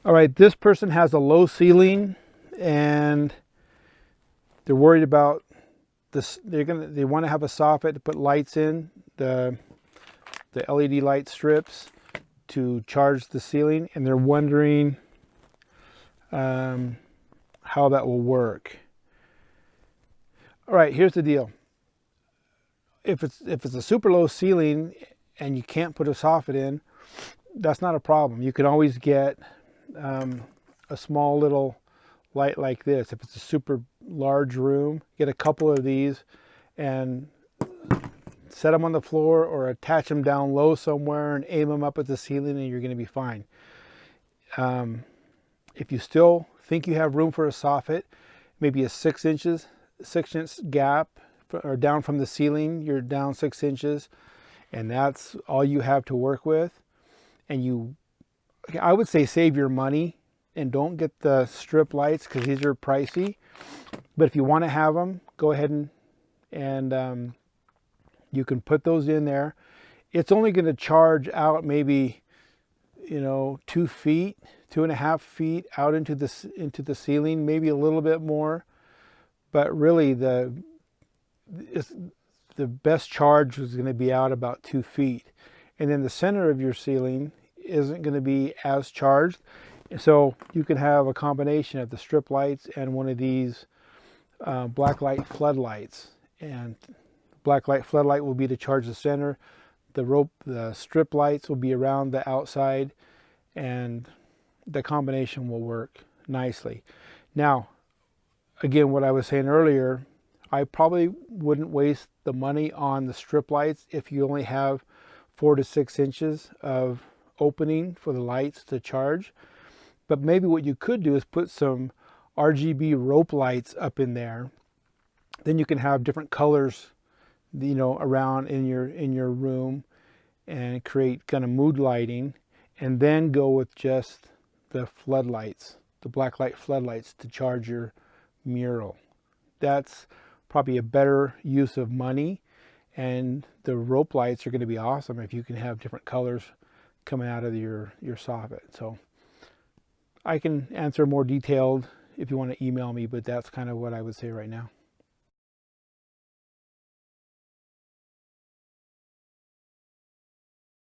All right, this person has a low ceiling and they're worried about this. They want to have a soffit to put lights in, the LED light strips to charge the ceiling, and they're wondering how that will work. All right, here's the deal. If it's a super low ceiling and you can't put a soffit in, that's not a problem. You can always get a small little light like this. If it's a super large room, get a couple of these and set them on the floor or attach them down low somewhere and aim them up at the ceiling, and you're going to be fine. If you still think you have room for a soffit, maybe a 6 inch gap, or down from the ceiling, you're down 6 inches, and that's all you have to work with. And I would say save your money and don't get the strip lights because these are pricey. But if you want to have them, go ahead and you can put those in there. It's only going to charge out maybe 2 feet, 2.5 feet out into the ceiling, maybe a little bit more. But really the best charge is going to be out about 2 feet. And then the center of your ceiling isn't going to be as charged. So you can have a combination of the strip lights and one of these black light floodlights. And black light floodlight will be to charge the center. The strip lights will be around the outside, and the combination will work nicely. Now, again, what I was saying earlier, I probably wouldn't waste the money on the strip lights if you only have 4 to 6 inches of opening for the lights to charge. But maybe what you could do is put some RGB rope lights up in there. Then you can have different colors, around in your room and create kind of mood lighting, and then go with just the floodlights, the black light floodlights to charge your mural. That's probably a better use of money, and the rope lights are going to be awesome if you can have different colors coming out of your soffit. So I can answer more detailed if you want to email me, but that's kind of what I would say right now.